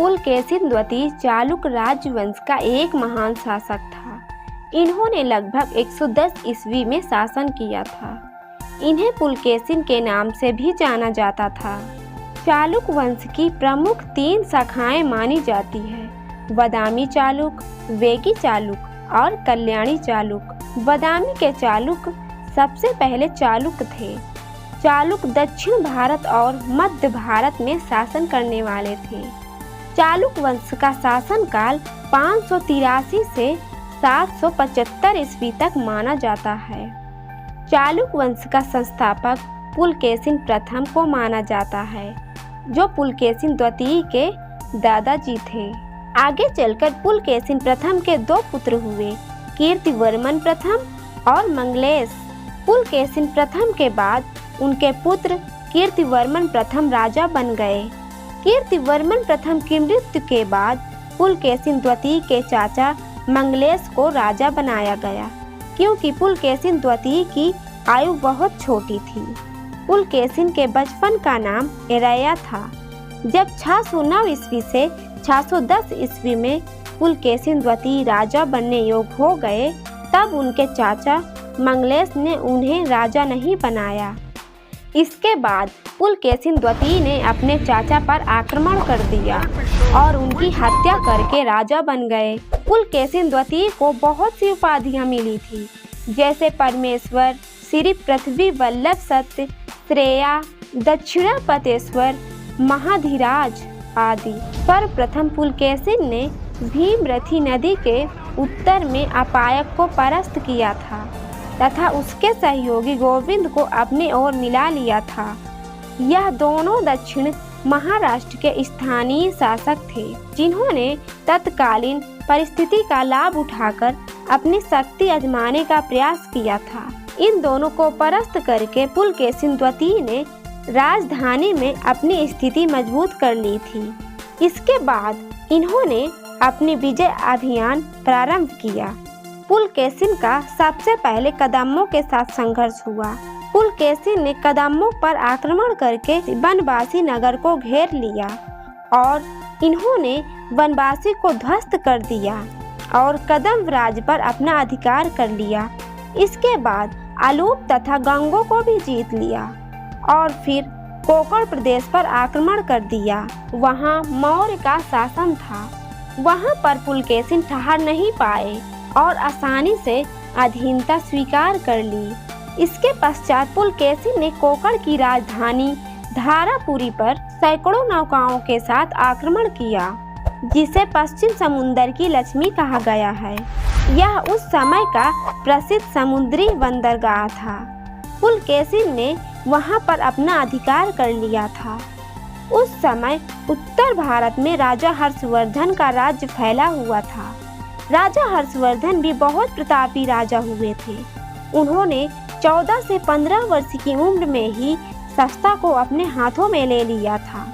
पुलकेशिन द्वितीय चालुक्य राजवंश का एक महान शासक था। इन्होंने लगभग 110 ईस्वी में शासन किया था। इन्हें पुलकेशिन के नाम से भी जाना जाता था। चालुक्य वंश की प्रमुख 3 शाखाएं मानी जाती है: बादामी चालुक्य, वेगी चालुक्य और कल्याणी चालुक्य। बादामी के चालुक्य सबसे पहले चालुक्य थे। चालुक्य दक्षिण भारत और मध्य भारत में शासन करने वाले थे। चालुक्य वंश का शासनकाल 583 से 775 ईस्वी तक माना जाता है। चालुक्य वंश का संस्थापक पुलकेशिन प्रथम को माना जाता है, जो पुलकेशिन द्वितीय के दादाजी थे। आगे चलकर पुलकेशिन प्रथम के 2 पुत्र हुए, कीर्तिवर्मन प्रथम और मंगलेश। पुलकेशिन प्रथम के बाद उनके पुत्र कीर्तिवर्मन प्रथम राजा बन गए। कीर्तिवर्मन प्रथम की मृत्यु के बाद पुलकेशिन द्वितीय के चाचा मंगलेश को राजा बनाया गया, क्योंकि पुलकेशिन द्वितीय की आयु बहुत छोटी थी। पुलकेशिन के बचपन का नाम एरैया था। जब 609 ईस्वी से 610 ईस्वी में पुलकेशिन द्वितीय राजा बनने योग्य हो गए, तब उनके चाचा मंगलेश ने उन्हें राजा नहीं बनाया। इसके बाद पुलकेशिन द्वितीय ने अपने चाचा पर आक्रमण कर दिया और उनकी हत्या करके राजा बन गए। पुलकेशिन द्वितीय को बहुत सी उपाधियां मिली थी, जैसे परमेश्वर, श्री पृथ्वी वल्लभ सत्य, श्रेया, दक्षिणापतेश्वर, महाधिराज आदि। सर्वप्रथम पुलकेशिन ने भीमरथी नदी के उत्तर में अपायक को परास्त किया था तथा उसके सहयोगी गोविंद को अपने ओर मिला लिया था। यह दोनों दक्षिण महाराष्ट्र के स्थानीय शासक थे, जिन्होंने तत्कालीन परिस्थिति का लाभ उठाकर अपनी शक्ति आजमाने का प्रयास किया था। इन दोनों को परास्त करके पुलकेशिन द्वितीय ने राजधानी में अपनी स्थिति मजबूत कर ली थी। इसके बाद इन्होंने अपनी विजय अभियान प्रारंभ किया। पुलकेशिन का सबसे पहले कदम्बों के साथ संघर्ष हुआ। पुलकेशिन ने कदम्बों पर आक्रमण करके बनवासी नगर को घेर लिया और इन्होंने बनवासी को ध्वस्त कर दिया और कदम्ब राज पर अपना अधिकार कर लिया। इसके बाद अलूप तथा गंगों को भी जीत लिया और फिर कोंकण प्रदेश पर आक्रमण कर दिया। वहां मौर्य का शासन था। वहां पर पुलकेशिन ठहर नहीं पाए और आसानी से अधीनता स्वीकार कर ली। इसके पश्चात पुलकेशिन ने कोंकण की राजधानी धारापुरी पर सैकड़ों नौकाओं के साथ आक्रमण किया, जिसे पश्चिम समुद्र की लक्ष्मी कहा गया है। यह उस समय का प्रसिद्ध समुद्री बंदरगाह था। पुलकेशिन ने वहां पर अपना अधिकार कर लिया था। उस समय उत्तर भारत में राजा हर्षवर्धन का राज्य फैला हुआ था। राजा हर्षवर्धन भी बहुत प्रतापी राजा हुए थे। उन्होंने 14 से 15 वर्ष की उम्र में ही सत्ता को अपने हाथों में ले लिया था।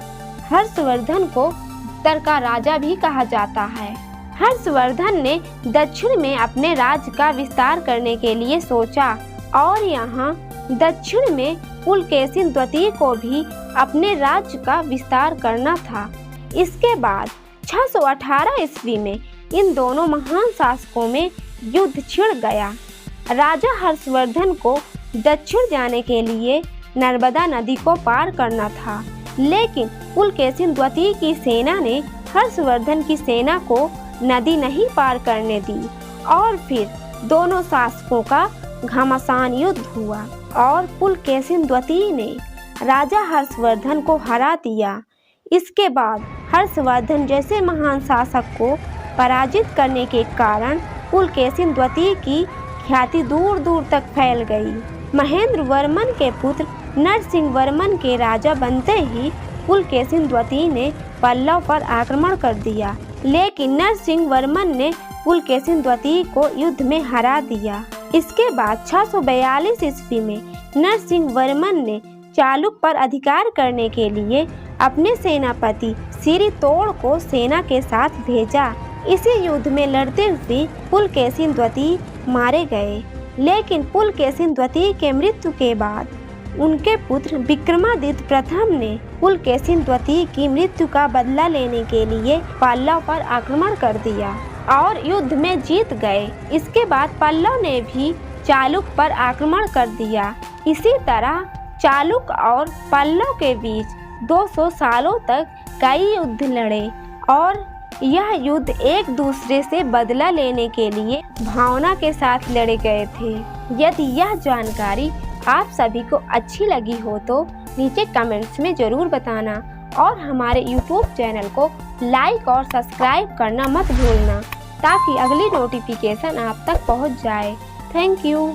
हर्षवर्धन को उत्तर का राजा भी कहा जाता है। हर्षवर्धन ने दक्षिण में अपने राज्य का विस्तार करने के लिए सोचा और यहाँ दक्षिण में पुलकेशिन द्वितीय को भी अपने राज्य का विस्तार करना था। इसके बाद 618 ईस्वी में इन दोनों महान शासकों में युद्ध छिड़ गया। राजा हर्षवर्धन को दक्षिण जाने के लिए नर्मदा नदी को पार करना था, लेकिन पुलकेशिन द्वितीय की सेना ने हर्षवर्धन की सेना को नदी नहीं पार करने दी और फिर दोनों शासकों का घमासान युद्ध हुआ और पुलकेशिन द्वितीय ने राजा हर्षवर्धन को हरा दिया। इसके बाद हर्षवर्धन जैसे महान शासक को पराजित करने के कारण पुलकेशिन द्वितीय की ख्याति दूर दूर तक फैल गई। महेंद्र वर्मन के पुत्र नरसिंह वर्मन के राजा बनते ही पुलकेशिन द्वितीय ने पल्लव पर आक्रमण कर दिया, लेकिन नरसिंह वर्मन ने पुलकेशिन द्वितीय को युद्ध में हरा दिया। इसके बाद 642 ईस्वी में नरसिंह वर्मन ने चालुक्य पर अधिकार करने के लिए अपने सेनापति सिरितोड़ को सेना के साथ भेजा। इसी युद्ध में लड़ते हुए पुलकेशिन द्वितीय मारे गए, लेकिन पुलकेशिन द्वितीय के मृत्यु के बाद उनके पुत्र विक्रमादित्य प्रथम ने पुलकेशिन द्वितीय की मृत्यु का बदला लेने के लिए पल्लव पर आक्रमण कर दिया और युद्ध में जीत गए। इसके बाद पल्लव ने भी चालुक्य पर आक्रमण कर दिया। इसी तरह चालुक्य और पल्लव के बीच 200 सालों तक कई युद्ध लड़े और यह युद्ध एक दूसरे से बदला लेने के लिए भावना के साथ लड़े गए थे। यदि यह जानकारी आप सभी को अच्छी लगी हो तो नीचे कमेंट्स में ज़रूर बताना और हमारे YouTube चैनल को लाइक और सब्सक्राइब करना मत भूलना ताकि अगली नोटिफिकेशन आप तक पहुंच जाए। Thank you.